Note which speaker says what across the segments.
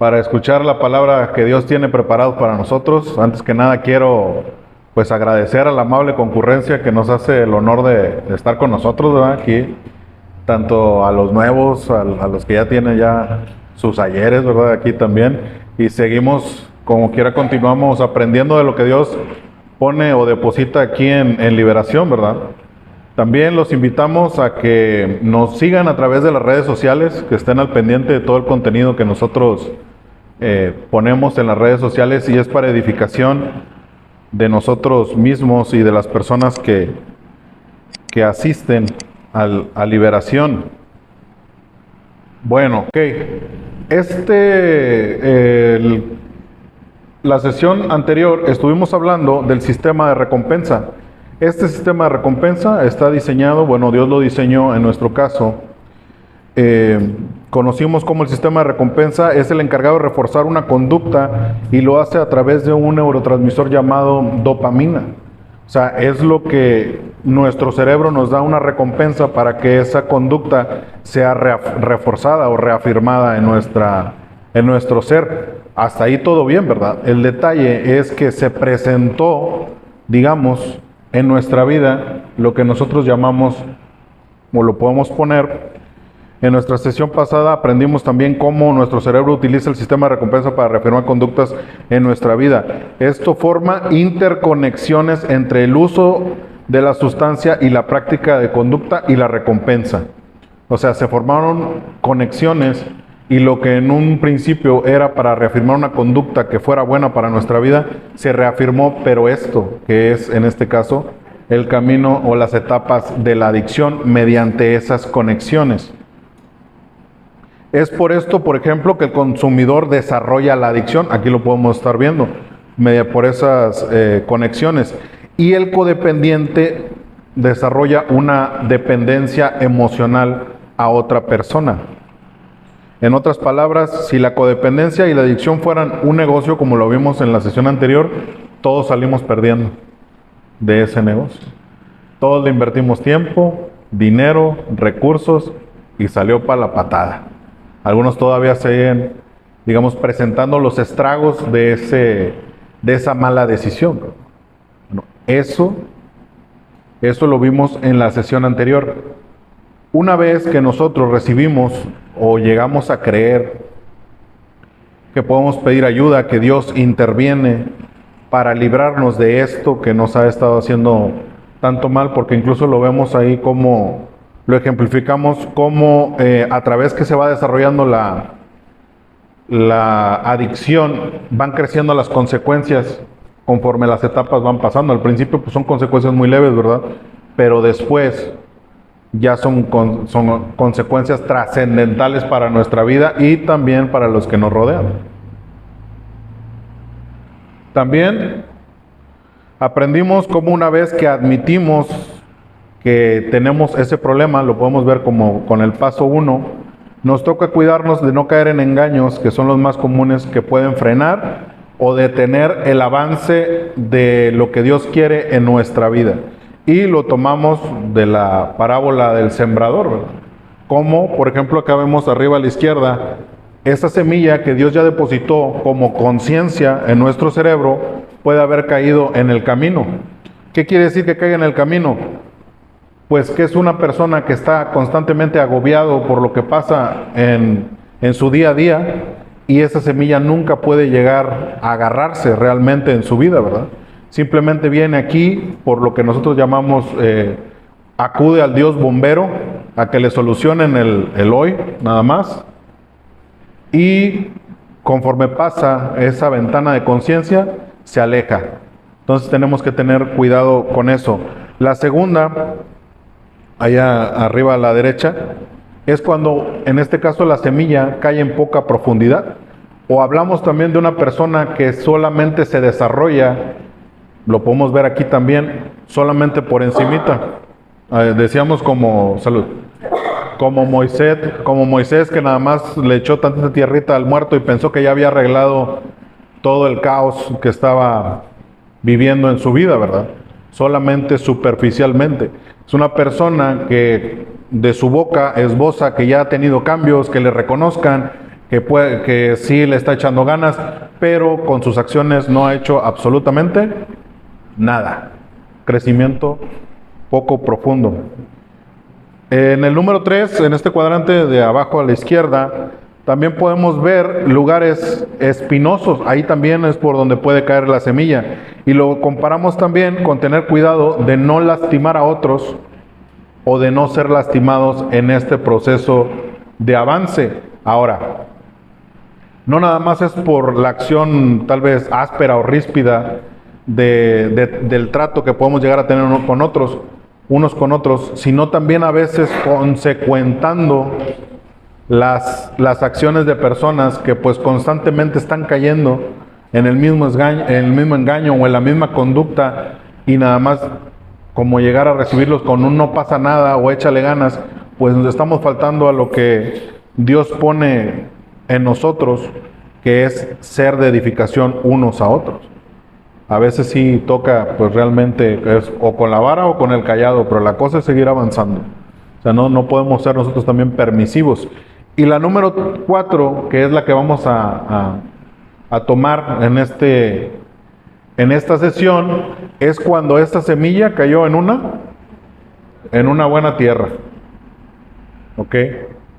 Speaker 1: para escuchar la palabra que Dios tiene preparado para nosotros. Antes que nada quiero pues agradecer a la amable concurrencia que nos hace el honor de estar con nosotros, ¿verdad? Aquí, tanto a los nuevos, a los que ya tienen ya sus ayeres, ¿verdad? Aquí también. Y seguimos, como quiera, continuamos aprendiendo de lo que Dios pone o deposita aquí en Liberación, ¿verdad? También los invitamos a que nos sigan a través de las redes sociales, que estén al pendiente de todo el contenido que nosotros ponemos en las redes sociales, y es para edificación de nosotros mismos y de las personas que asisten a Liberación. Bueno, ok. La sesión anterior estuvimos hablando del sistema de recompensa. Este sistema de recompensa está diseñado, bueno, Dios lo diseñó en nuestro caso. Conocimos cómo el sistema de recompensa es el encargado de reforzar una conducta y lo hace a través de un neurotransmisor llamado dopamina. O sea, es lo que nuestro cerebro nos da una recompensa para que esa conducta sea reforzada o reafirmada en nuestro ser. Hasta ahí todo bien, ¿verdad? El detalle es que se presentó, digamos, en nuestra vida lo que nosotros llamamos, o lo podemos poner, en nuestra sesión pasada aprendimos también cómo nuestro cerebro utiliza el sistema de recompensa para reafirmar conductas en nuestra vida. Esto forma interconexiones entre el uso de la sustancia y la práctica de conducta y la recompensa. O sea, se formaron conexiones y lo que en un principio era para reafirmar una conducta que fuera buena para nuestra vida, se reafirmó, pero esto, que es en este caso el camino o las etapas de la adicción mediante esas conexiones. Es por esto, por ejemplo, que el consumidor desarrolla la adicción. Aquí lo podemos estar viendo, por esas conexiones. Y el codependiente desarrolla una dependencia emocional a otra persona. En otras palabras, si la codependencia y la adicción fueran un negocio, como lo vimos en la sesión anterior, todos salimos perdiendo de ese negocio. Todos le invertimos tiempo, dinero, recursos y salió para la patada. Algunos todavía siguen, digamos, presentando los estragos de esa mala decisión. Bueno, eso lo vimos en la sesión anterior. Una vez que nosotros recibimos o llegamos a creer que podemos pedir ayuda, que Dios interviene para librarnos de esto que nos ha estado haciendo tanto mal, porque incluso lo vemos ahí como lo ejemplificamos, como a través que se va desarrollando la adicción, van creciendo las consecuencias conforme las etapas van pasando. Al principio pues son consecuencias muy leves, ¿verdad? Pero después ya son consecuencias trascendentales para nuestra vida y también para los que nos rodean. También aprendimos cómo una vez que admitimos que tenemos ese problema, lo podemos ver como con el paso 1, nos toca cuidarnos de no caer en engaños, que son los más comunes, que pueden frenar o detener el avance de lo que Dios quiere en nuestra vida. Y lo tomamos de la parábola del sembrador, ¿verdad? Como, por ejemplo, acá vemos arriba a la izquierda, esa semilla que Dios ya depositó como conciencia en nuestro cerebro puede haber caído en el camino. ¿Qué quiere decir que caiga en el camino? Pues que es una persona que está constantemente agobiado por lo que pasa en su día a día, y esa semilla nunca puede llegar a agarrarse realmente en su vida, ¿verdad? Simplemente viene aquí por lo que nosotros llamamos, acude al Dios bombero a que le solucionen el hoy, nada más. Y conforme pasa esa ventana de conciencia, se aleja. Entonces tenemos que tener cuidado con eso. La segunda, allá arriba a la derecha, es cuando en este caso la semilla cae en poca profundidad. O hablamos también de una persona que solamente se desarrolla, lo podemos ver aquí también, solamente por encimita. Decíamos como Moisés, que nada más le echó tanta tierrita al muerto y pensó que ya había arreglado todo el caos que estaba viviendo en su vida, ¿verdad? Solamente superficialmente. Es una persona que de su boca esboza que ya ha tenido cambios, que le reconozcan, que sí le está echando ganas, pero con sus acciones no ha hecho absolutamente nada. Crecimiento poco profundo. En el número 3, en este cuadrante de abajo a la izquierda, también podemos ver lugares espinosos. Ahí también es por donde puede caer la semilla. Y lo comparamos también con tener cuidado de no lastimar a otros o de no ser lastimados en este proceso de avance. Ahora, no nada más es por la acción tal vez áspera o ríspida del trato que podemos llegar a tener unos con otros, sino también a veces consecuentando las acciones de personas que pues constantemente están cayendo en el mismo engaño o en la misma conducta, y nada más como llegar a recibirlos con un no pasa nada o échale ganas, pues nos estamos faltando a lo que Dios pone en nosotros, que es ser de edificación unos a otros. A veces sí toca, pues realmente es o con la vara o con el callado, pero la cosa es seguir avanzando. O sea, no podemos ser nosotros también permisivos. Y la número 4, que es la que vamos a tomar en esta sesión, es cuando esta semilla cayó en una buena tierra. ¿Ok?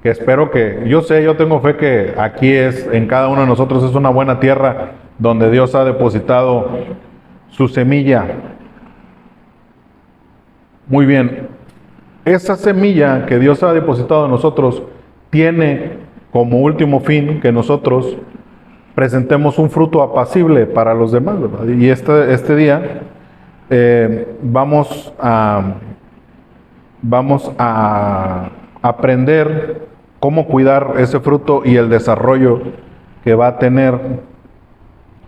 Speaker 1: Que espero yo tengo fe que aquí en cada uno de nosotros es una buena tierra donde Dios ha depositado su semilla. Muy bien. Esa semilla que Dios ha depositado en nosotros tiene como último fin que nosotros presentemos un fruto apacible para los demás, ¿verdad? Y este día vamos a aprender cómo cuidar ese fruto y el desarrollo que va a tener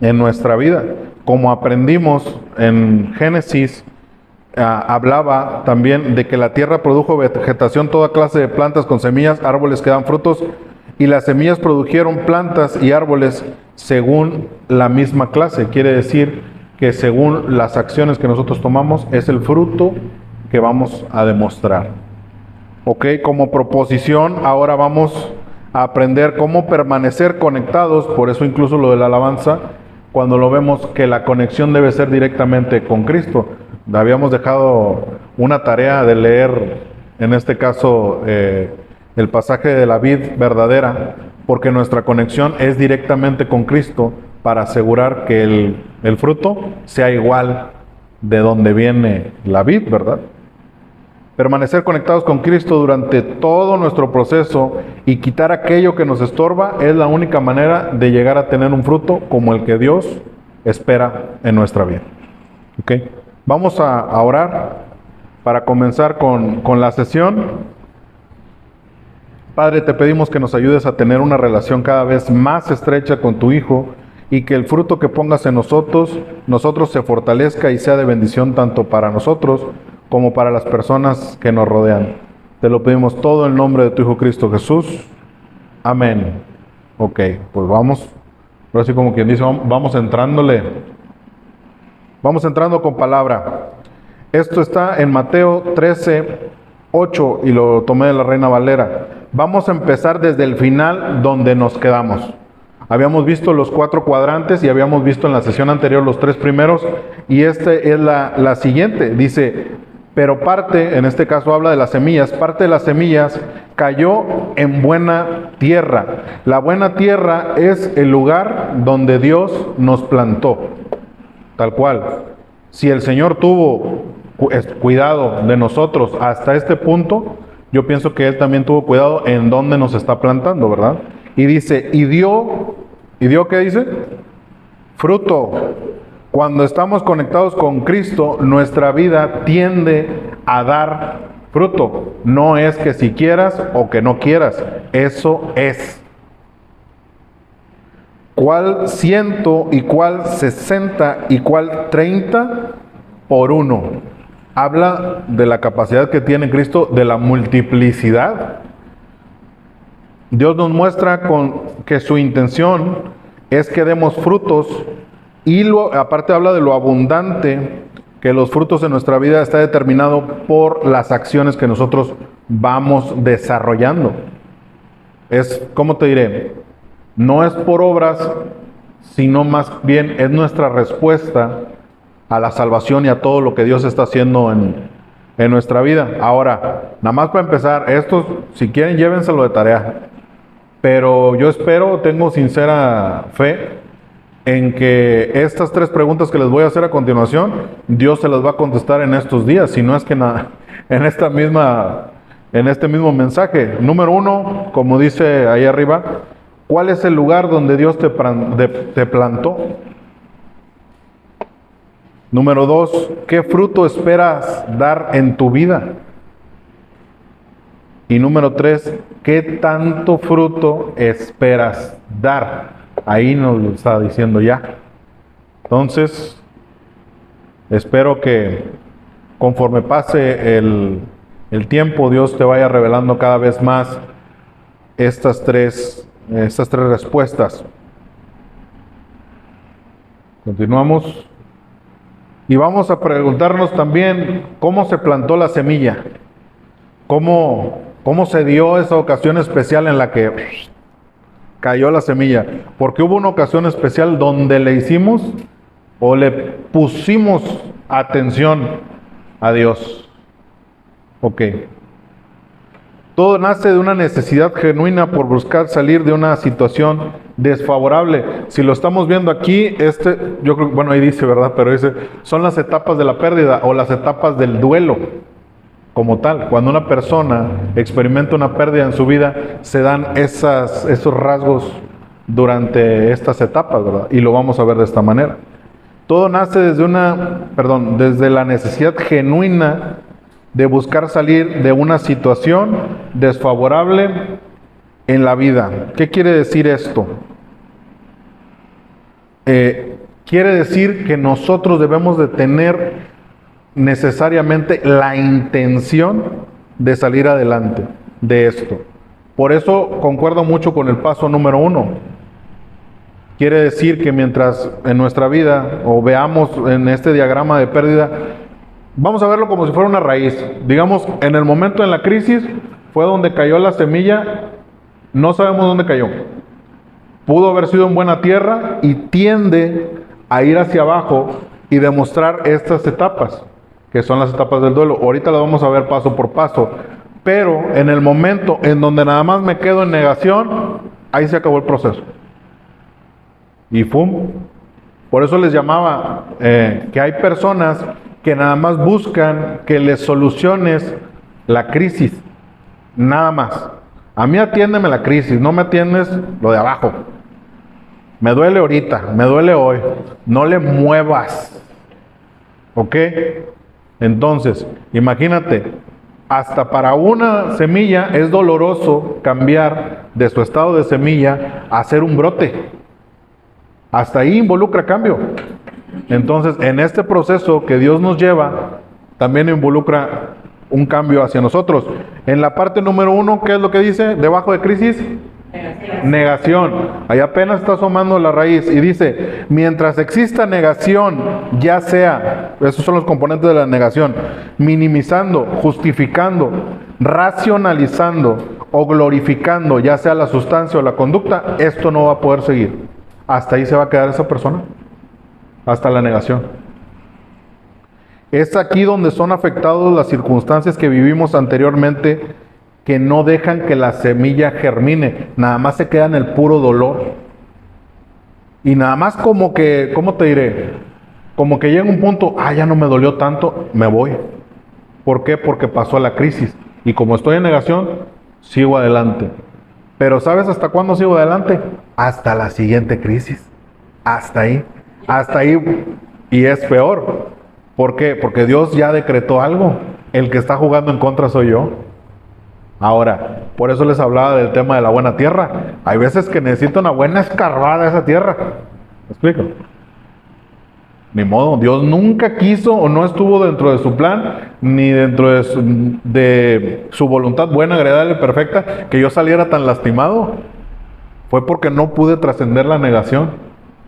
Speaker 1: en nuestra vida. Como aprendimos en Génesis, hablaba también de que la tierra produjo vegetación, toda clase de plantas con semillas, árboles que dan frutos, y las semillas produjeron plantas y árboles según la misma clase. Quiere decir que según las acciones que nosotros tomamos es el fruto que vamos a demostrar. Ok, como proposición ahora vamos a aprender cómo permanecer conectados. Por eso incluso lo de la alabanza, cuando lo vemos que la conexión debe ser directamente con Cristo. Habíamos dejado una tarea de leer, en este caso, el pasaje de la vid verdadera, porque nuestra conexión es directamente con Cristo para asegurar que el fruto sea igual de donde viene la vid, ¿verdad? Permanecer conectados con Cristo durante todo nuestro proceso y quitar aquello que nos estorba es la única manera de llegar a tener un fruto como el que Dios espera en nuestra vida. ¿Ok? Vamos a orar para comenzar con la sesión. Padre, te pedimos que nos ayudes a tener una relación cada vez más estrecha con tu Hijo y que el fruto que pongas en nosotros se fortalezca y sea de bendición tanto para nosotros como para las personas que nos rodean. Te lo pedimos todo en nombre de tu Hijo Cristo Jesús. Amén. Ok, pues vamos, ahora sí como quien dice, vamos entrando con palabra. Esto está en Mateo 13:8 y lo tomé de la Reina Valera. Vamos a empezar desde el final donde nos quedamos. Habíamos visto los 4 cuadrantes y habíamos visto en la sesión anterior los 3 primeros, y este es la siguiente. Dice, pero parte, en este caso habla de las semillas, parte de las semillas cayó en buena tierra. La buena tierra es el lugar donde Dios nos plantó, tal cual. Si el Señor tuvo cuidado de nosotros hasta este punto, yo pienso que Él también tuvo cuidado en dónde nos está plantando, ¿verdad? Y dice, ¿y dio qué dice? Fruto. Cuando estamos conectados con Cristo, nuestra vida tiende a dar fruto. No es que si quieras o que no quieras, eso es. ¿Cuál 100 y cuál 60 y cuál 30 por 1? Habla de la capacidad que tiene Cristo, de la multiplicidad. Dios nos muestra que su intención es que demos frutos, y aparte habla de lo abundante, que los frutos en nuestra vida está determinado por las acciones que nosotros vamos desarrollando. Es, ¿cómo te diré? No es por obras, sino más bien es nuestra respuesta a la salvación y a todo lo que Dios está haciendo en nuestra vida. Ahora, nada más para empezar, esto, si quieren, llévenselo de tarea. Pero yo espero, tengo sincera fe en que estas 3 preguntas que les voy a hacer a continuación, Dios se las va a contestar en estos días, si no es que en este mismo mensaje. Número 1, como dice ahí arriba, ¿cuál es el lugar donde Dios te plantó? Número 2, ¿qué fruto esperas dar en tu vida? Y número 3, ¿qué tanto fruto esperas dar? Ahí nos lo está diciendo ya. Entonces, espero que conforme pase el tiempo, Dios te vaya revelando cada vez más estas tres respuestas. Continuamos. Y vamos a preguntarnos también cómo se plantó la semilla. ¿Cómo se dio esa ocasión especial en la que cayó la semilla? Porque hubo una ocasión especial donde le hicimos o le pusimos atención a Dios. Ok. Todo nace de una necesidad genuina por buscar salir de una situación desfavorable. Si lo estamos viendo aquí, yo creo, bueno, ahí dice, ¿verdad? Pero dice, son las etapas de la pérdida o las etapas del duelo como tal. Cuando una persona experimenta una pérdida en su vida, se dan esos rasgos durante estas etapas, ¿verdad? Y lo vamos a ver de esta manera. Todo nace desde la necesidad genuina de buscar salir de una situación desfavorable en la vida. ¿Qué quiere decir esto? Quiere decir que nosotros debemos de tener necesariamente la intención de salir adelante de esto. Por eso concuerdo mucho con el paso número 1. Quiere decir que mientras en nuestra vida, o veamos en este diagrama de pérdida, vamos a verlo como si fuera una raíz. Digamos, en el momento en la crisis fue donde cayó la semilla, no sabemos dónde cayó. Pudo haber sido en buena tierra y tiende a ir hacia abajo y demostrar estas etapas, que son las etapas del duelo. Ahorita las vamos a ver paso por paso. Pero en el momento en donde nada más me quedo en negación, ahí se acabó el proceso. Y ¡fum! Por eso les llamaba que hay personas que nada más buscan que les soluciones la crisis. Nada más. A mí atiéndeme la crisis, no me atiendes lo de abajo. Me duele ahorita, me duele hoy. No le muevas. ¿Ok? Entonces, imagínate, hasta para una semilla es doloroso cambiar de su estado de semilla a ser un brote. Hasta ahí involucra cambio. Entonces, en este proceso que Dios nos lleva, también involucra un cambio hacia nosotros. En la parte número 1, ¿qué es lo que dice? Debajo de crisis, negación. Ahí apenas está asomando la raíz y dice, mientras exista negación, ya sea, esos son los componentes de la negación, minimizando, justificando, racionalizando o glorificando, ya sea la sustancia o la conducta, esto no va a poder seguir. Hasta ahí se va a quedar esa persona, hasta la negación. Es aquí donde son afectados las circunstancias que vivimos anteriormente, que no dejan que la semilla germine, nada más se queda en el puro dolor. Y nada más como que, ¿cómo te diré? Como que llega un punto, ya no me dolió tanto, me voy. ¿Por qué? Porque pasó la crisis. Y como estoy en negación, sigo adelante. Pero ¿sabes hasta cuándo sigo adelante? Hasta la siguiente crisis. Hasta ahí. Hasta ahí. Y es peor. ¿Por qué? Porque Dios ya decretó algo. El que está jugando en contra soy yo. Ahora, por eso les hablaba del tema de la buena tierra. Hay veces que necesito una buena escarbada esa tierra. ¿Me explico? Ni modo, Dios nunca quiso o no estuvo dentro de su plan, ni dentro de su voluntad buena, agradable, perfecta, que yo saliera tan lastimado. Fue porque no pude trascender la negación.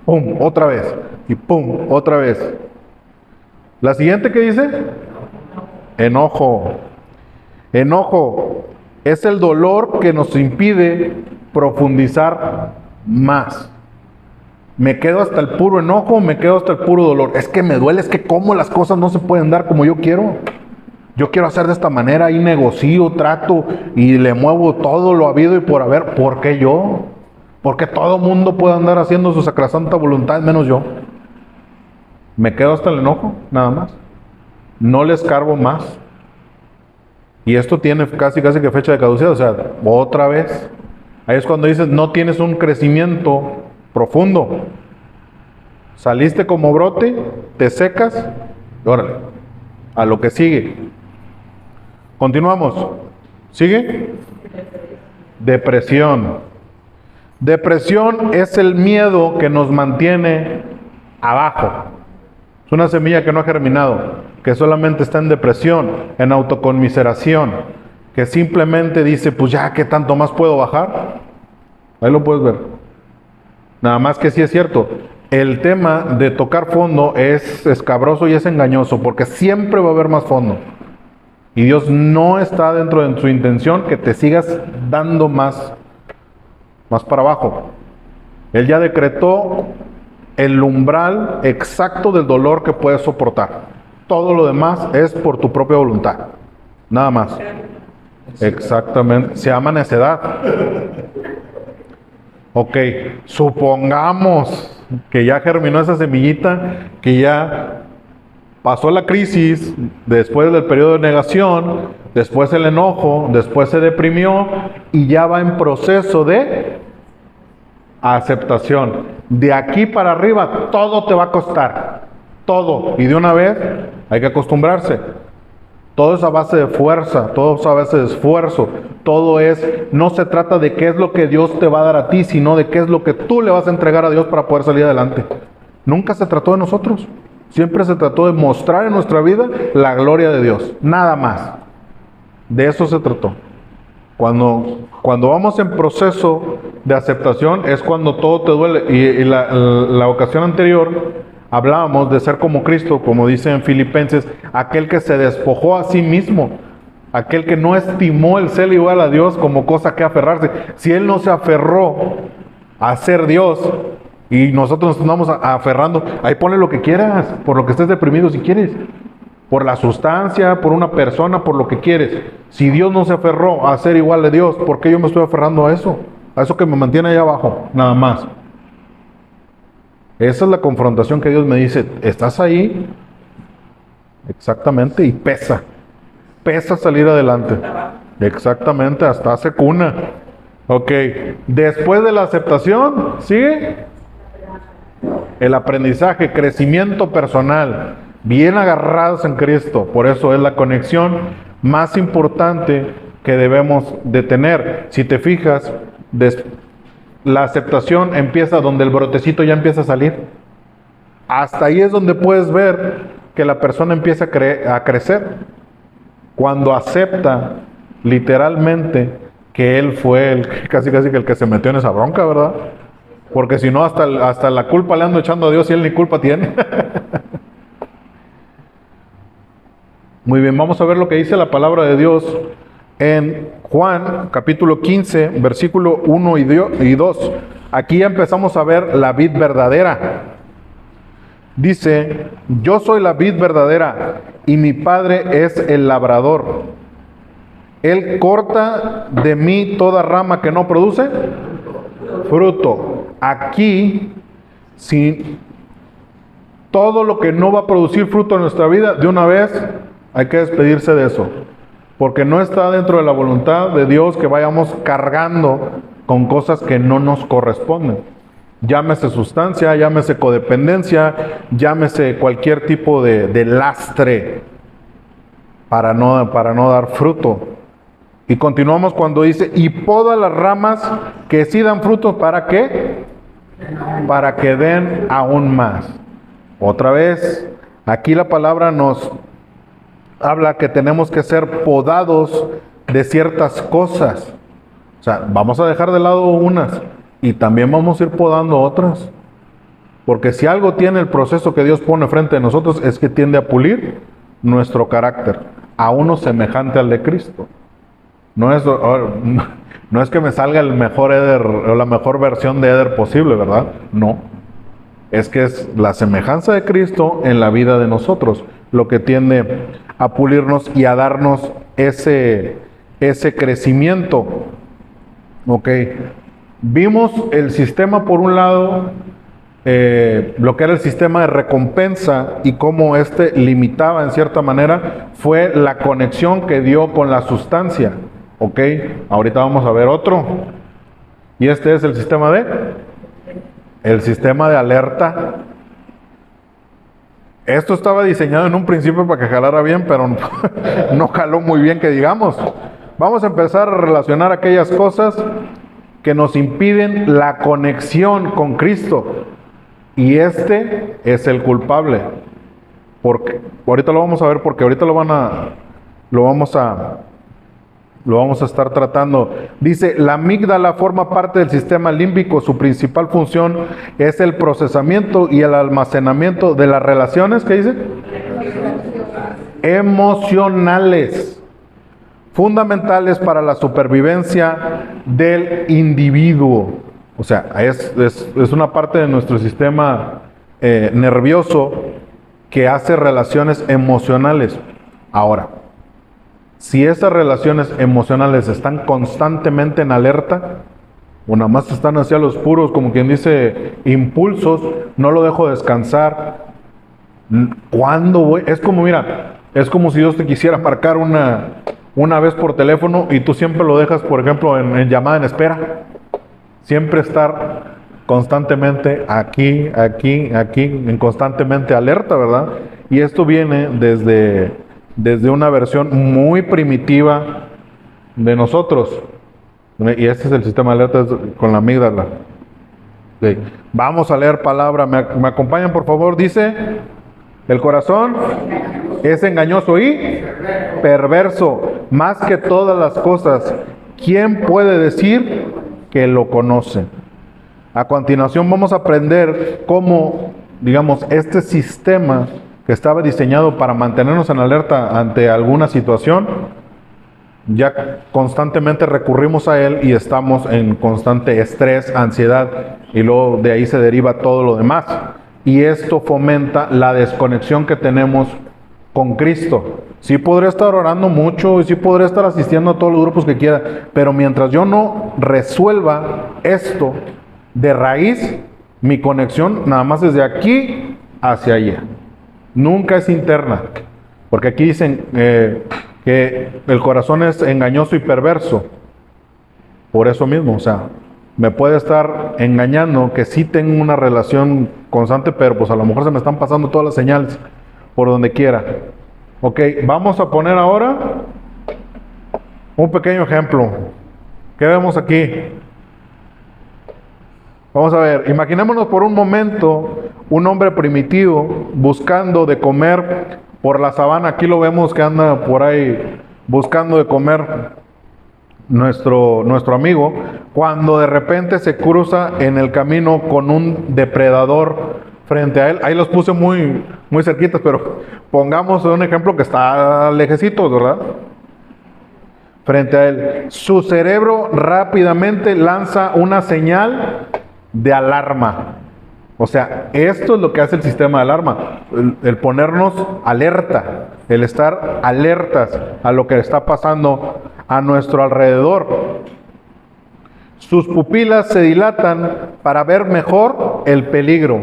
Speaker 1: ¡Pum! Otra vez. Y ¡pum! Otra vez. La siguiente que dice, enojo. Enojo es el dolor que nos impide profundizar más. Me quedo hasta el puro enojo, me quedo hasta el puro dolor. Es que me duele, es que cómo las cosas no se pueden dar como yo quiero. Yo quiero hacer de esta manera, y negocio, trato y le muevo todo lo habido y por haber. ¿Por qué yo? Porque todo mundo puede andar haciendo su sacrosanta voluntad, menos yo. Me quedo hasta el enojo, nada más. No les cargo más. Y esto tiene casi que fecha de caducidad, o sea, otra vez. Ahí es cuando dices, no tienes un crecimiento profundo. Saliste como brote, te secas, y órale, a lo que sigue. Continuamos. ¿Sigue? Depresión. Depresión es el miedo que nos mantiene abajo. Es una semilla que no ha germinado, que solamente está en depresión, en autoconmiseración, que simplemente dice, pues ya, ¿qué tanto más puedo bajar? Ahí lo puedes ver. Nada más que sí es cierto, el tema de tocar fondo es escabroso y es engañoso, porque siempre va a haber más fondo. Y Dios no está dentro de su intención que te sigas dando más para abajo. Él ya decretó el umbral exacto del dolor que puedes soportar. Todo lo demás es por tu propia voluntad. Nada más. Exactamente. Se llama necedad. Ok, supongamos que ya germinó esa semillita, que ya pasó la crisis, después del periodo de negación, después el enojo, después se deprimió y ya va en proceso de aceptación. De aquí para arriba todo te va a costar, todo. Y de una vez hay que acostumbrarse. Todo es a base de fuerza, todo es a base de esfuerzo, todo es, no se trata de qué es lo que Dios te va a dar a ti, sino de qué es lo que tú le vas a entregar a Dios para poder salir adelante. Nunca se trató de nosotros, siempre se trató de mostrar en nuestra vida la gloria de Dios, nada más. De eso se trató. Cuando vamos en proceso de aceptación es cuando todo te duele. Y la ocasión anterior hablábamos de ser como Cristo, como dice en Filipenses, aquel que se despojó a sí mismo, aquel que no estimó el ser igual a Dios como cosa que aferrarse. Si Él no se aferró a ser Dios y nosotros nos estamos aferrando, ahí ponle lo que quieras, por lo que estés deprimido si quieres, por la sustancia, por una persona, por lo que quieres. Si Dios no se aferró a ser igual a Dios, ¿por qué yo me estoy aferrando a eso? A eso que me mantiene ahí abajo, nada más. Esa es la confrontación que Dios me dice, ¿estás ahí? Exactamente, y pesa salir adelante. Exactamente, hasta hace cuna. Ok, después de la aceptación, ¿sigue? El aprendizaje, crecimiento personal, bien agarrados en Cristo. Por eso es la conexión más importante que debemos de tener. Si te fijas, la aceptación empieza donde el brotecito ya empieza a salir. Hasta ahí es donde puedes ver que la persona empieza a crecer. Cuando acepta literalmente que él fue casi que el que se metió en esa bronca, ¿verdad? Porque si no, hasta la culpa le ando echando a Dios y él ni culpa tiene. Muy bien, vamos a ver lo que dice la palabra de Dios en Juan, capítulo 15, versículo 1 y 2. Aquí ya empezamos a ver la vid verdadera. Dice, yo soy la vid verdadera y mi Padre es el labrador. Él corta de mí toda rama que no produce fruto. Aquí, si todo lo que no va a producir fruto en nuestra vida, de una vez hay que despedirse de eso. Porque no está dentro de la voluntad de Dios que vayamos cargando con cosas que no nos corresponden. Llámese sustancia, llámese codependencia, llámese cualquier tipo de lastre para no dar fruto. Y continuamos cuando dice, y poda las ramas que sí dan frutos, ¿para qué? Para que den aún más. Otra vez, aquí la palabra nos habla que tenemos que ser podados de ciertas cosas. O sea, vamos a dejar de lado unas y también vamos a ir podando otras. Porque si algo tiene el proceso que Dios pone frente a nosotros es que tiende a pulir nuestro carácter a uno semejante al de Cristo. No es que me salga el mejor Eder o la mejor versión de Eder posible, ¿verdad? No. Es que es la semejanza de Cristo en la vida de nosotros lo que tiende a pulirnos y a darnos ese crecimiento. Ok. Vimos el sistema por un lado, lo que era el sistema de recompensa y cómo limitaba en cierta manera fue la conexión que dio con la sustancia. Ok, ahorita vamos a ver otro. Y este es el sistema de alerta. Esto estaba diseñado en un principio para que jalara bien, pero no jaló muy bien que digamos. Vamos a empezar a relacionar aquellas cosas que nos impiden la conexión con Cristo. Y este es el culpable. Porque ahorita lo vamos a ver, porque ahorita lo vamos a estar tratando. Dice, la amígdala forma parte del sistema límbico. Su principal función es el procesamiento y el almacenamiento de las relaciones, ¿qué dice? Emocionales, fundamentales para la supervivencia del individuo. O sea, es una parte de nuestro sistema nervioso que hace relaciones emocionales. Ahora, si esas relaciones emocionales están constantemente en alerta, o nada más están hacia los puros, como quien dice, impulsos, no lo dejo descansar. ¿Cuándo voy? Es como, mira, es como si Dios te quisiera marcar una vez por teléfono y tú siempre lo dejas, por ejemplo, en llamada en espera. Siempre estar constantemente aquí, en constantemente alerta, ¿verdad? Y esto viene desde una versión muy primitiva de nosotros. Y este es el sistema de alertas con la amígdala. Okay. Vamos a leer palabra. ¿Me acompañan, por favor? Dice, el corazón es engañoso y perverso, más que todas las cosas. ¿Quién puede decir que lo conoce? A continuación vamos a aprender cómo, digamos, este sistema que estaba diseñado para mantenernos en alerta ante alguna situación, ya constantemente recurrimos a él y estamos en constante estrés, ansiedad, y luego de ahí se deriva todo lo demás. Y esto fomenta la desconexión que tenemos con Cristo. Sí podré estar orando mucho y sí podré estar asistiendo a todos los grupos que quiera, pero mientras yo no resuelva esto de raíz, mi conexión nada más es de aquí hacia allá. Nunca es interna, porque aquí dicen que el corazón es engañoso y perverso. Por eso mismo, o sea, me puede estar engañando que sí tengo una relación constante, pero pues a lo mejor se me están pasando todas las señales por donde quiera. Ok, vamos a poner ahora un pequeño ejemplo. ¿Qué vemos aquí? Vamos a ver, imaginémonos por un momento un hombre primitivo buscando de comer por la sabana. Aquí lo vemos que anda por ahí buscando de comer nuestro amigo, cuando de repente se cruza en el camino con un depredador frente a él. Ahí los puse muy cerquitas, pero pongamos un ejemplo que está lejecitos, ¿verdad? Frente a él. Su cerebro rápidamente lanza una señal de alarma. O sea, esto es lo que hace el sistema de alarma, el ponernos alerta, el estar alertas a lo que está pasando a nuestro alrededor. Sus pupilas se dilatan para ver mejor el peligro.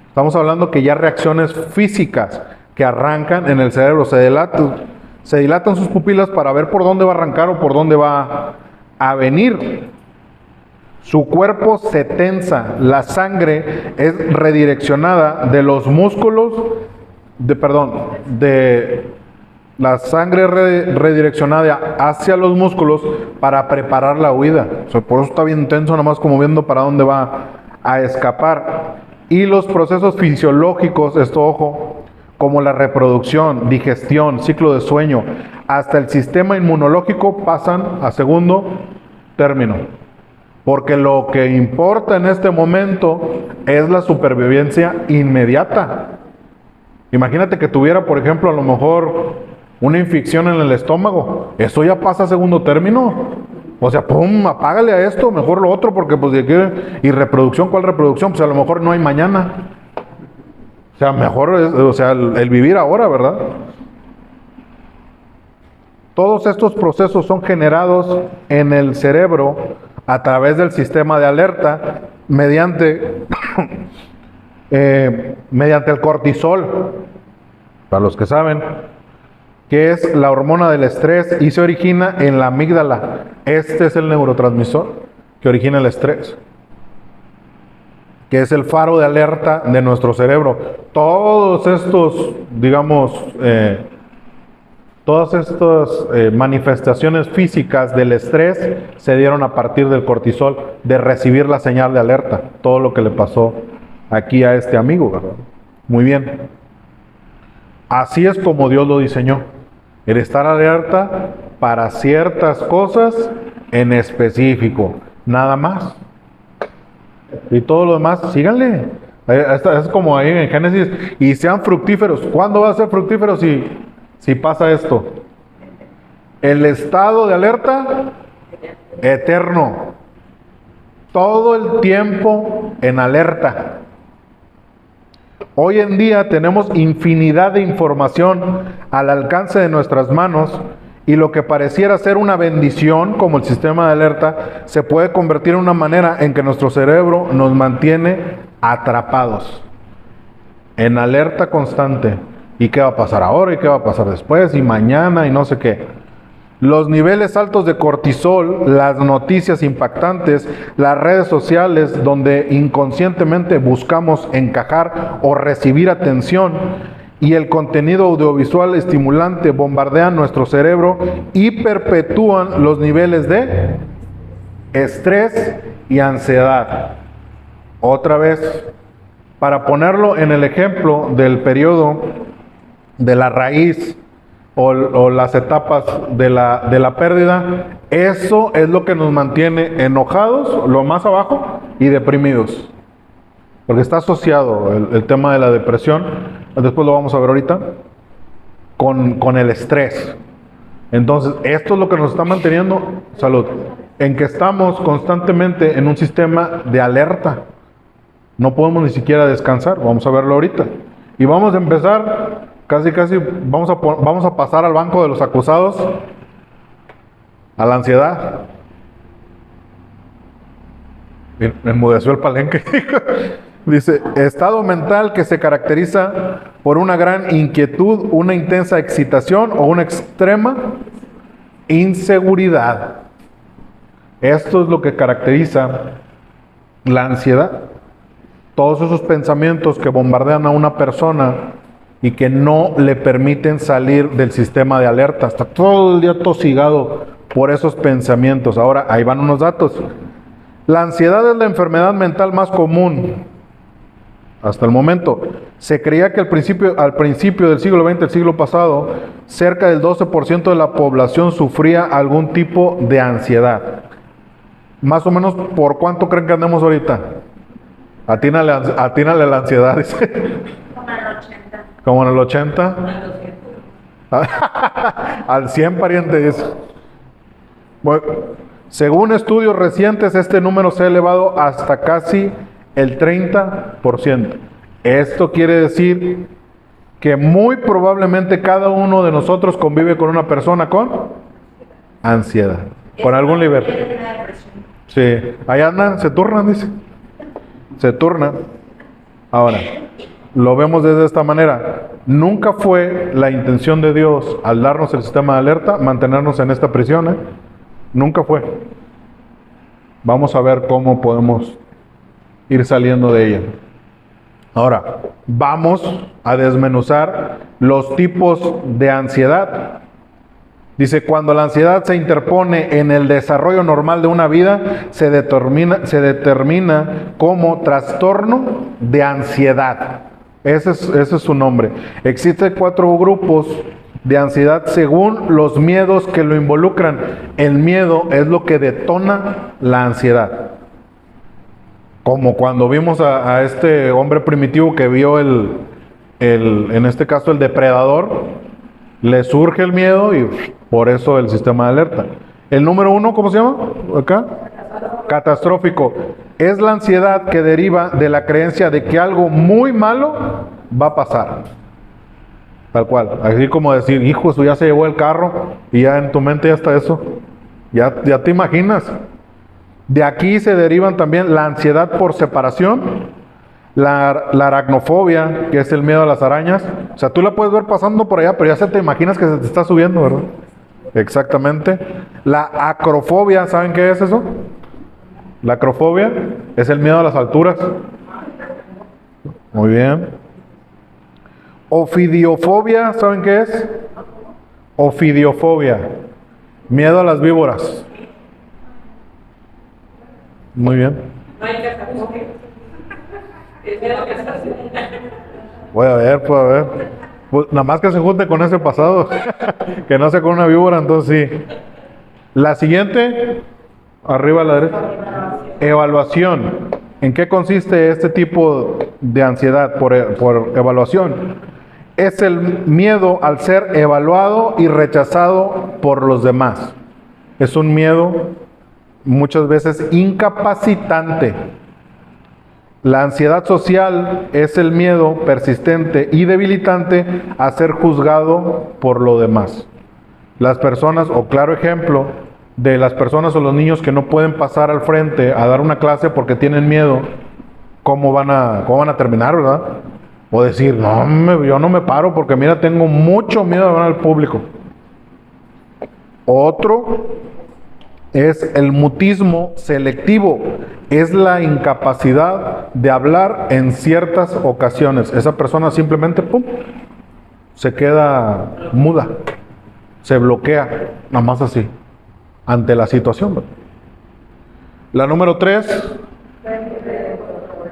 Speaker 1: Estamos hablando que ya reacciones físicas que arrancan en el cerebro, se dilatan sus pupilas para ver por dónde va a arrancar o por dónde va a venir. Su cuerpo se tensa, la sangre es redireccionada de los músculos, la sangre redireccionada hacia los músculos para preparar la huida. O sea, por eso está bien tenso, nada más como viendo para dónde va a escapar. Y los procesos fisiológicos, esto ojo, como la reproducción, digestión, ciclo de sueño, hasta el sistema inmunológico pasan a segundo término. Porque lo que importa en este momento es la supervivencia inmediata. Imagínate que tuviera, por ejemplo, a lo mejor una infección en el estómago, eso ya pasa a segundo término. O sea, pum, apágale a esto, mejor lo otro, porque pues de qué, y reproducción, ¿cuál reproducción? Pues a lo mejor no hay mañana. O sea, mejor es, o sea, el vivir ahora, ¿verdad? Todos estos procesos son generados en el cerebro a través del sistema de alerta mediante, mediante el cortisol, para los que saben, que es la hormona del estrés y se origina en la amígdala. Este es el neurotransmisor que origina el estrés, que es el faro de alerta de nuestro cerebro. Todos estos, digamos, todas estas manifestaciones físicas del estrés se dieron a partir del cortisol, de recibir la señal de alerta. Todo lo que le pasó aquí a este amigo, ¿verdad? Muy bien. Así es como Dios lo diseñó. El estar alerta para ciertas cosas en específico. Nada más. Y todo lo demás, síganle. Es como ahí en Génesis. Y sean fructíferos. ¿Cuándo va a ser fructíferos si pasa esto? El estado de alerta eterno. Todo el tiempo en alerta. Hoy en día tenemos infinidad de información al alcance de nuestras manos y lo que pareciera ser una bendición, como el sistema de alerta, se puede convertir en una manera en que nuestro cerebro nos mantiene atrapados, en alerta constante. ¿Y qué va a pasar ahora? ¿Y qué va a pasar después? ¿Y mañana? Y no sé qué. Los niveles altos de cortisol, las noticias impactantes, las redes sociales donde inconscientemente buscamos encajar o recibir atención y el contenido audiovisual estimulante bombardean nuestro cerebro y perpetúan los niveles de estrés y ansiedad. Otra vez, para ponerlo en el ejemplo del periodo de la raíz, o las etapas de la pérdida, eso es lo que nos mantiene enojados, lo más abajo, y deprimidos. Porque está asociado el tema de la depresión, después lo vamos a ver ahorita, con el estrés. Entonces, esto es lo que nos está manteniendo, salud, en que estamos constantemente en un sistema de alerta. No podemos ni siquiera descansar, vamos a verlo ahorita. Y vamos a empezar... Casi vamos a pasar al banco de los acusados, a la ansiedad. Me enmudeció el palenque. Dice, estado mental que se caracteriza por una gran inquietud, una intensa excitación o una extrema inseguridad. Esto es lo que caracteriza la ansiedad. Todos esos pensamientos que bombardean a una persona y que no le permiten salir del sistema de alerta. Está todo el día tosigado por esos pensamientos. Ahora, ahí van unos datos. La ansiedad es la enfermedad mental más común hasta el momento. Se creía que al principio del siglo XX, el siglo pasado, cerca del 12% de la población sufría algún tipo de ansiedad. Más o menos, ¿por cuánto creen que andemos ahorita? Atínale a la ansiedad, dice. Como en el 80. Al 100, pariente, dice. Bueno, según estudios recientes, este número se ha elevado hasta casi el 30%. Esto quiere decir que muy probablemente cada uno de nosotros convive con una persona con ansiedad, con algún nivel. Sí, ahí andan, se turnan, dice. Se turnan. Ahora, lo vemos desde esta manera. Nunca fue la intención de Dios, al darnos el sistema de alerta, mantenernos en esta prisión, ¿eh? Nunca fue. Vamos a ver cómo podemos ir saliendo de ella. Ahora, vamos a desmenuzar los tipos de ansiedad. Dice, cuando la ansiedad se interpone en el desarrollo normal de una vida, se determina como trastorno de ansiedad. Ese es su nombre. Existen 4 grupos de ansiedad según los miedos que lo involucran. El miedo es lo que detona la ansiedad. Como cuando vimos a este hombre primitivo que vio en este caso el depredador, Le surge el miedo y por eso el sistema de alerta. El número 1, ¿cómo se llama? Acá. Catastrófico. Es la ansiedad que deriva de la creencia de que algo muy malo va a pasar. Tal cual. Así como decir, hijo, eso ya se llevó el carro y ya en tu mente ya está eso. Ya te imaginas. De aquí se derivan también la ansiedad por separación, la aracnofobia, que es el miedo a las arañas. O sea, tú la puedes ver pasando por allá, pero ya se te imaginas que se te está subiendo, ¿verdad? Exactamente. La acrofobia, ¿saben qué es eso? La acrofobia es el miedo a las alturas. Muy bien. Ofidiofobia, ¿saben qué es? Ofidiofobia. Miedo a las víboras. Muy bien. Puede haber. Pues, nada más que se junte con ese pasado. Que no sea con una víbora, entonces sí. La siguiente, arriba a la derecha. Evaluación. ¿En qué consiste este tipo de ansiedad por evaluación? Es el miedo al ser evaluado y rechazado por los demás. Es un miedo muchas veces incapacitante. La ansiedad social es el miedo persistente y debilitante a ser juzgado por lo demás. Las personas, o claro ejemplo, de las personas o los niños que no pueden pasar al frente a dar una clase porque tienen miedo, ¿cómo van a terminar, verdad? O decir, no, yo no me paro porque mira, tengo mucho miedo de hablar al público. Otro es el mutismo selectivo, es la incapacidad de hablar en ciertas ocasiones. Esa persona simplemente, pum, se queda muda, se bloquea, nada más así, ante la situación. La número 3,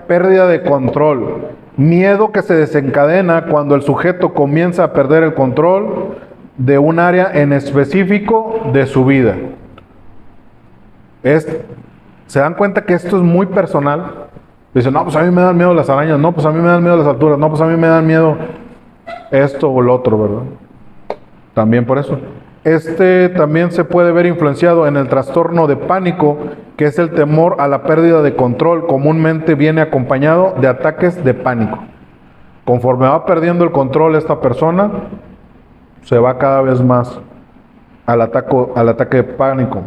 Speaker 1: pérdida de control. Miedo que se desencadena cuando el sujeto comienza a perder el control de un área en específico de su vida. ¿Se dan cuenta que esto es muy personal? Dicen, no, pues a mí me dan miedo las arañas, no, pues a mí me dan miedo las alturas, no, pues a mí me dan miedo esto o lo otro, ¿verdad? También por eso. También se puede ver influenciado en el trastorno de pánico, que es el temor a la pérdida de control. Comúnmente viene acompañado de ataques de pánico. Conforme va perdiendo el control esta persona, se va cada vez más al ataque de pánico.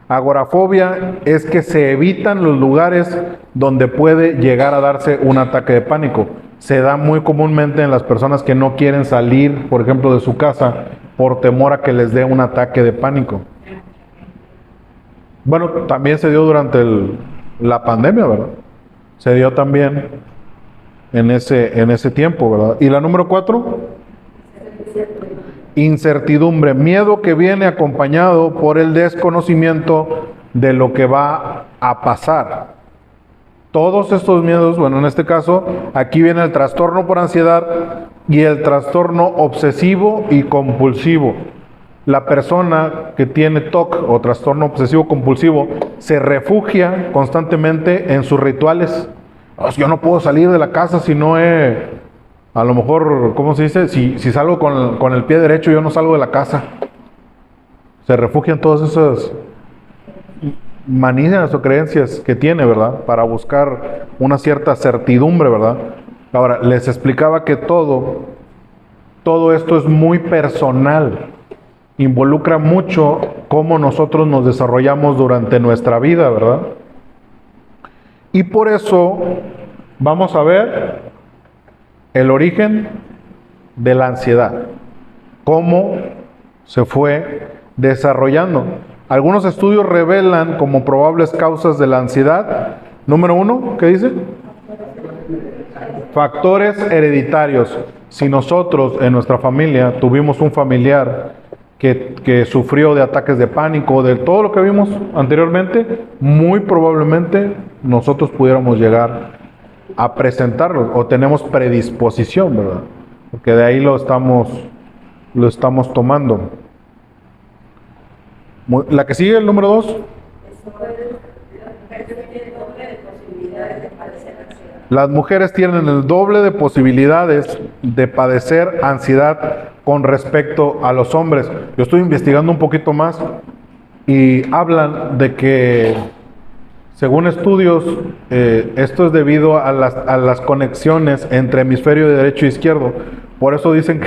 Speaker 1: Agorafobia es que se evitan los lugares donde puede llegar a darse un ataque de pánico. Se da muy comúnmente en las personas que no quieren salir, por ejemplo, de su casa por temor a que les dé un ataque de pánico. Bueno, también se dio durante la pandemia, ¿verdad? Se dio también en ese tiempo, ¿verdad? Y la número 4, incertidumbre, miedo que viene acompañado por el desconocimiento de lo que va a pasar. Todos estos miedos, bueno, en este caso, aquí viene el trastorno por ansiedad y el trastorno obsesivo y compulsivo. La persona que tiene TOC o trastorno obsesivo compulsivo se refugia constantemente en sus rituales. Yo no puedo salir de la casa si no a lo mejor, ¿cómo se dice? Si salgo con el pie derecho, yo no salgo de la casa. Se refugia en todas esas manías o creencias que tiene, ¿verdad? Para buscar una cierta certidumbre, ¿verdad? Ahora, les explicaba que todo esto es muy personal. Involucra mucho cómo nosotros nos desarrollamos durante nuestra vida, ¿verdad? Y por eso vamos a ver el origen de la ansiedad, cómo se fue desarrollando. Algunos estudios revelan como probables causas de la ansiedad. Número 1, ¿qué dice? Factores hereditarios. Si nosotros en nuestra familia tuvimos un familiar que sufrió de ataques de pánico, de todo lo que vimos anteriormente, muy probablemente nosotros pudiéramos llegar a presentarlo o tenemos predisposición, ¿verdad? Porque de ahí lo estamos tomando. La que sigue, el número 2. Las mujeres tienen el doble de posibilidades de padecer ansiedad con respecto a los hombres. Yo estoy investigando un poquito más y hablan de que, según estudios, esto es debido a las conexiones entre hemisferio derecho e izquierdo. Por eso dicen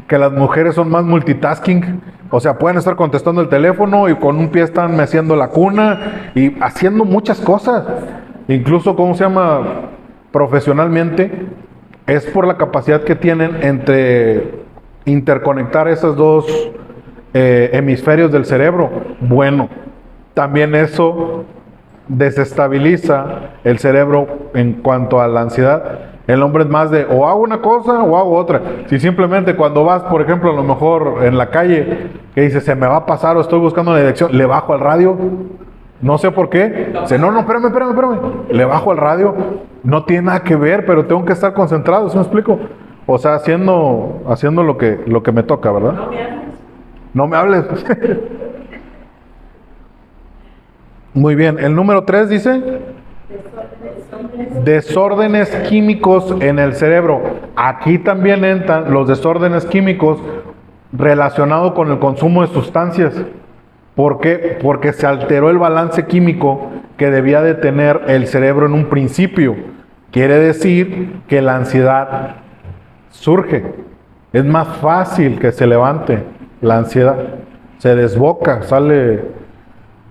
Speaker 1: que las mujeres son más multitasking. O sea, pueden estar contestando el teléfono y con un pie están meciendo la cuna y haciendo muchas cosas. Incluso, ¿cómo se llama? Profesionalmente, es por la capacidad que tienen entre interconectar esos dos hemisferios del cerebro. Bueno, también eso desestabiliza el cerebro en cuanto a la ansiedad. El hombre es más de o hago una cosa o hago otra. Si simplemente cuando vas, por ejemplo, a lo mejor en la calle, que dices, se me va a pasar o estoy buscando la dirección, le bajo al radio. No sé por qué. Dice, no, espérame. Le bajo al radio. No tiene nada que ver, pero tengo que estar concentrado, ¿sí me explico? O sea, haciendo lo que me toca, ¿verdad? No me hables. Muy bien. El número 3 dice... desórdenes químicos en el cerebro. Aquí también entran los desórdenes químicos relacionados con el consumo de sustancias. ¿Por qué? Porque se alteró el balance químico que debía de tener el cerebro en un principio. Quiere decir que la ansiedad surge. Es más fácil que se levante la ansiedad. Se desboca, sale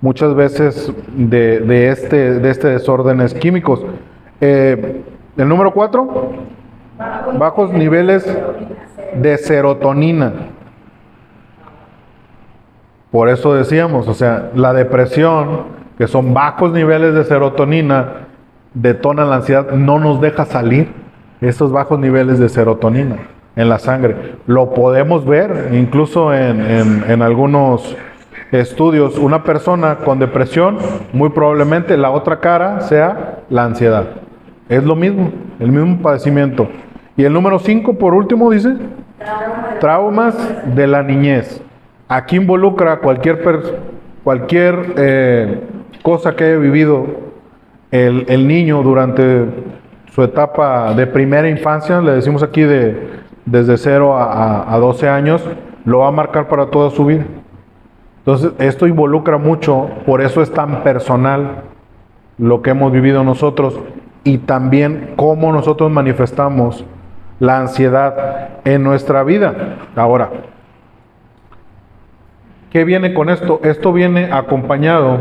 Speaker 1: muchas veces de este desórdenes químicos. El número 4, bajos niveles de serotonina. Por eso decíamos, o sea, la depresión, que son bajos niveles de serotonina, detona la ansiedad, no nos deja salir esos bajos niveles de serotonina en la sangre. Lo podemos ver incluso en algunos estudios. Una persona con depresión, muy probablemente la otra cara sea la ansiedad. Es lo mismo, el mismo padecimiento. Y el número 5, por último, dice traumas de la niñez. Aquí involucra cualquier cosa que haya vivido el niño durante su etapa de primera infancia, le decimos aquí desde 0 a 12 años, lo va a marcar para toda su vida. Entonces, esto involucra mucho, por eso es tan personal lo que hemos vivido nosotros y también cómo nosotros manifestamos la ansiedad en nuestra vida. Ahora, ¿qué viene con esto? Esto viene acompañado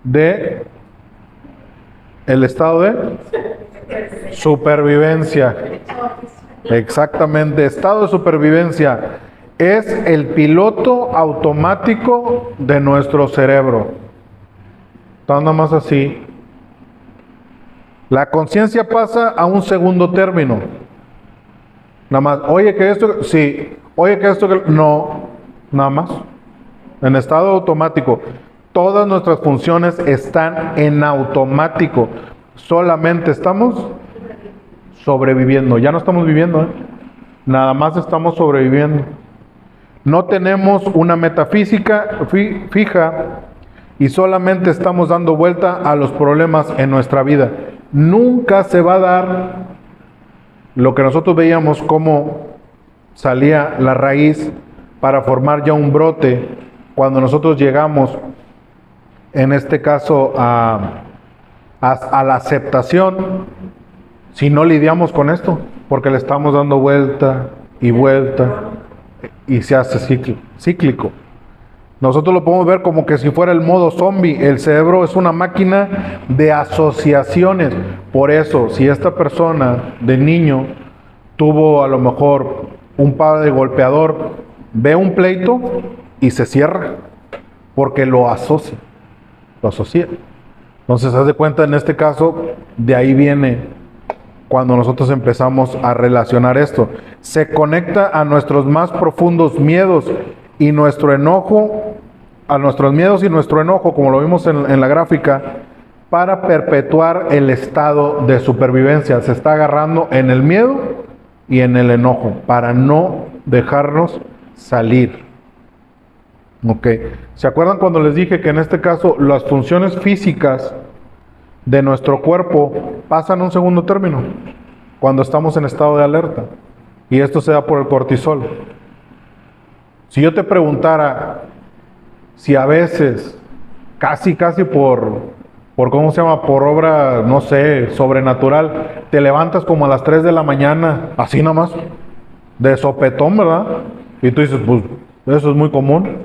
Speaker 1: de el estado de supervivencia. Exactamente, estado de supervivencia. Es el piloto automático de nuestro cerebro. Nada más así. La conciencia pasa a un segundo término. Nada más, oye que esto, sí, oye que esto, no, nada más. En estado automático. Todas nuestras funciones están en automático. Solamente estamos sobreviviendo. Ya no estamos viviendo, ¿eh? Nada más estamos sobreviviendo. No tenemos una metafísica fija y solamente estamos dando vuelta a los problemas en nuestra vida. Nunca se va a dar lo que nosotros veíamos como salía la raíz para formar ya un brote cuando nosotros llegamos, en este caso, a la aceptación, si no lidiamos con esto, porque le estamos dando vuelta y vuelta y se hace cíclico. Nosotros lo podemos ver como que si fuera el modo zombie. El cerebro es una máquina de asociaciones. Por eso, si esta persona de niño tuvo a lo mejor un padre golpeador, ve un pleito y se cierra, porque lo asocia. Entonces, haz de cuenta, en este caso, de ahí viene cuando nosotros empezamos a relacionar esto. Se conecta a nuestros más profundos miedos y nuestro enojo, a nuestros miedos y nuestro enojo, como lo vimos en la gráfica, para perpetuar el estado de supervivencia. Se está agarrando en el miedo y en el enojo, para no dejarnos salir. Ok. ¿Se acuerdan cuando les dije que en este caso las funciones físicas de nuestro cuerpo pasan a un segundo término cuando estamos en estado de alerta? y esto se da por el cortisol. Si yo te preguntara si a veces, casi ¿cómo se llama? Por obra, no sé, sobrenatural, te levantas como a las 3 de la mañana, así nomás, de sopetón, ¿verdad? Y tú dices, pues, eso es muy común.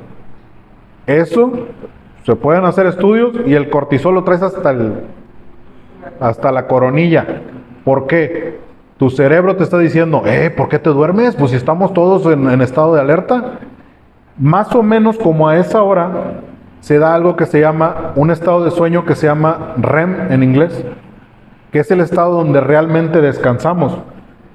Speaker 1: Eso, se pueden hacer estudios y el cortisol lo traes hasta la coronilla. ¿Por qué? Tu cerebro te está diciendo, ¿por qué te duermes? Pues si estamos todos en estado de alerta. Más o menos como a esa hora se da algo que se llama, un estado de sueño que se llama REM en inglés, que es el estado donde realmente descansamos.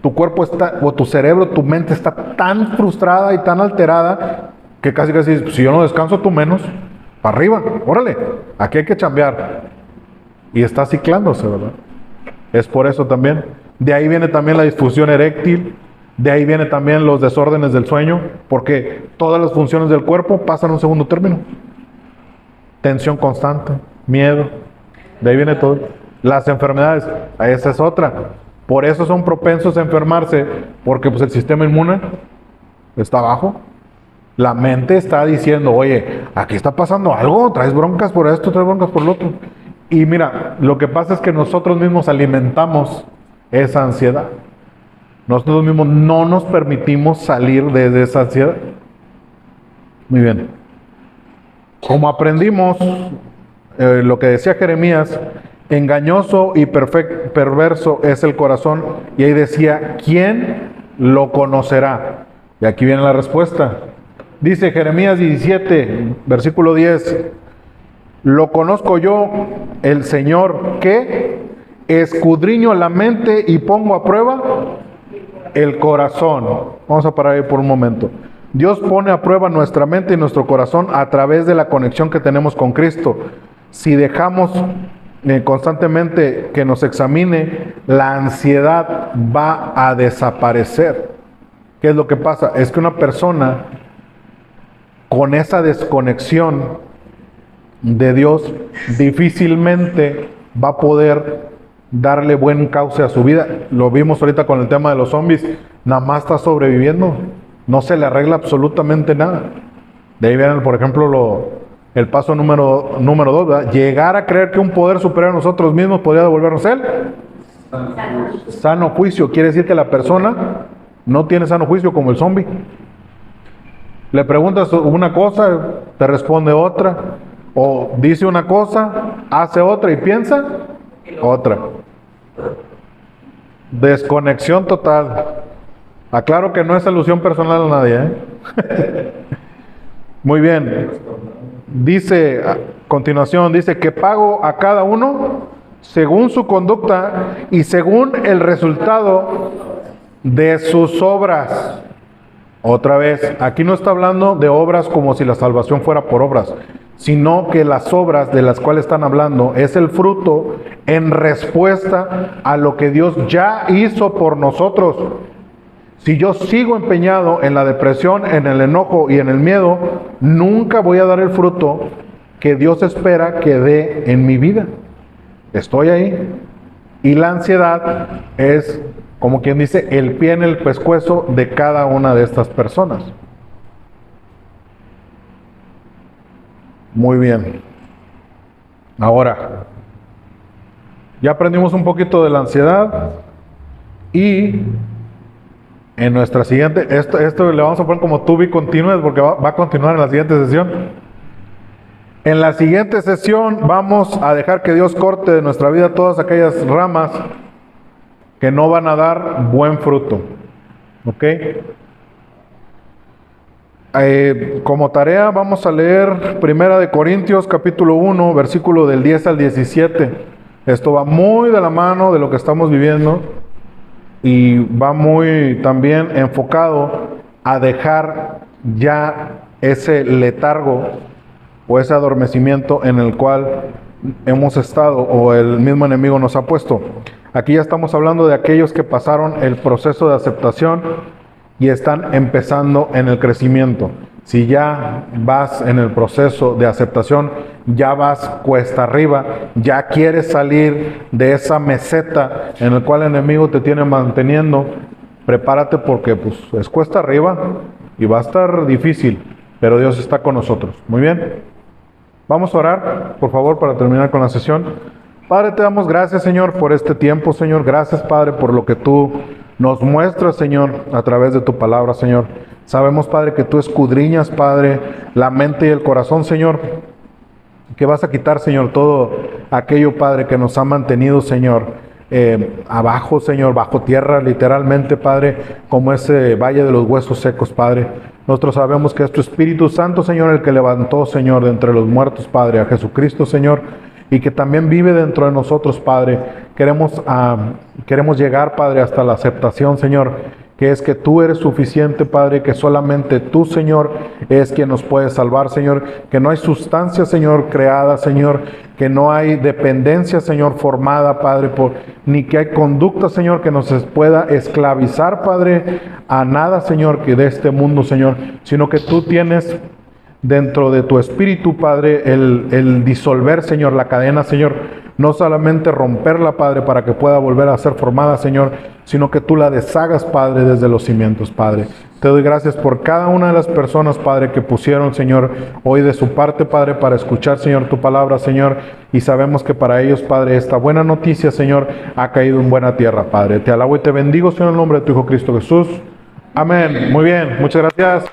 Speaker 1: Tu cuerpo está, o tu cerebro, tu mente está tan frustrada y tan alterada que casi si yo no descanso, tú menos, para arriba, órale, aquí hay que chambear. Y está ciclándose, ¿verdad? Es por eso también. De ahí viene también la disfunción eréctil, de ahí viene también los desórdenes del sueño, porque todas las funciones del cuerpo pasan a un segundo término. Tensión constante, miedo, de ahí viene todo. Las enfermedades, esa es otra. Por eso son propensos a enfermarse, porque pues el sistema inmune está bajo. La mente está diciendo, oye, aquí está pasando algo, traes broncas por esto, traes broncas por lo otro. Y mira, lo que pasa es que nosotros mismos alimentamos esa ansiedad. Nosotros mismos no nos permitimos salir de esa ansiedad. Muy bien. Como aprendimos lo que decía Jeremías, engañoso y perverso es el corazón. Y ahí decía, ¿quién lo conocerá? Y aquí viene la respuesta. Dice Jeremías 17, versículo 10. Lo conozco yo, el Señor, que escudriño la mente y pongo a prueba el corazón. Vamos a parar ahí por un momento. Dios pone a prueba nuestra mente y nuestro corazón a través de la conexión que tenemos con Cristo. Si dejamos constantemente que nos examine, la ansiedad va a desaparecer. ¿Qué es lo que pasa? Es que una persona con esa desconexión de Dios difícilmente va a poder darle buen cauce a su vida. Lo vimos ahorita con el tema de los zombies. Nada más está sobreviviendo. No se le arregla absolutamente nada. De ahí viene, por ejemplo, el paso número 2, ¿verdad? Llegar a creer que un poder superior a nosotros mismos podría devolvernos él. Sano juicio. Quiere decir que la persona no tiene sano juicio como el zombie. Le preguntas una cosa, te responde otra. O dice una cosa, hace otra y piensa otra. Desconexión total. Aclaro que no es alusión personal a nadie, ¿eh? Muy bien. Dice, a continuación, dice que pago a cada uno según su conducta y según el resultado de sus obras. Otra vez, aquí no está hablando de obras como si la salvación fuera por obras, sino que las obras de las cuales están hablando es el fruto en respuesta a lo que Dios ya hizo por nosotros. Si yo sigo empeñado en la depresión, en el enojo y en el miedo, nunca voy a dar el fruto que Dios espera que dé en mi vida. Estoy ahí. Y la ansiedad es, como quien dice, el pie en el pescuezo de cada una de estas personas. Muy bien. Ahora, ya aprendimos un poquito de la ansiedad y en nuestra siguiente, esto le vamos a poner como to be continuous porque va a continuar en la siguiente sesión. En la siguiente sesión vamos a dejar que Dios corte de nuestra vida todas aquellas ramas que no van a dar buen fruto. ¿Ok? Como tarea vamos a leer 1 Corintios capítulo 1, versículo del 10 al 17. Esto va muy de la mano de lo que estamos viviendo y va muy también enfocado a dejar ya ese letargo o ese adormecimiento en el cual hemos estado o el mismo enemigo nos ha puesto. Aquí ya estamos hablando de aquellos que pasaron el proceso de aceptación y están empezando en el crecimiento. Si ya vas en el proceso de aceptación, ya vas cuesta arriba, ya quieres salir de esa meseta en la cual el enemigo te tiene manteniendo, prepárate porque pues es cuesta arriba y va a estar difícil, pero Dios está con nosotros. Muy bien. Vamos a orar, por favor, para terminar con la sesión. Padre, te damos gracias, Señor, por este tiempo, Señor. Gracias, Padre, por lo que tú nos muestras, Señor, a través de tu palabra, Señor. Sabemos, Padre, que tú escudriñas, Padre, la mente y el corazón, Señor. Que vas a quitar, Señor, todo aquello, Padre, que nos ha mantenido, Señor, abajo, Señor, bajo tierra, literalmente, Padre, como ese valle de los huesos secos, Padre. Nosotros sabemos que es tu Espíritu Santo, Señor, el que levantó, Señor, de entre los muertos, Padre, a Jesucristo, Señor, y que también vive dentro de nosotros, Padre. Queremos llegar, Padre, hasta la aceptación, Señor, que es que tú eres suficiente, Padre, que solamente tú, Señor, es quien nos puede salvar, Señor, que no hay sustancia, Señor, creada, Señor, que no hay dependencia, Señor, formada, Padre, ni que hay conducta, Señor, que nos pueda esclavizar, Padre, a nada, Señor, que de este mundo, Señor, sino que tú tienes dentro de tu espíritu, Padre, el disolver, Señor, la cadena, Señor, no solamente romperla, Padre, para que pueda volver a ser formada, Señor, sino que tú la deshagas, Padre, desde los cimientos, Padre. Te doy gracias por cada una de las personas, Padre, que pusieron, Señor, hoy de su parte, Padre, para escuchar, Señor, tu palabra, Señor, y sabemos que para ellos, Padre, esta buena noticia, Señor, ha caído en buena tierra, Padre. Te alabo y te bendigo, Señor, en el nombre de tu Hijo Cristo Jesús. Amén. Muy bien, muchas gracias.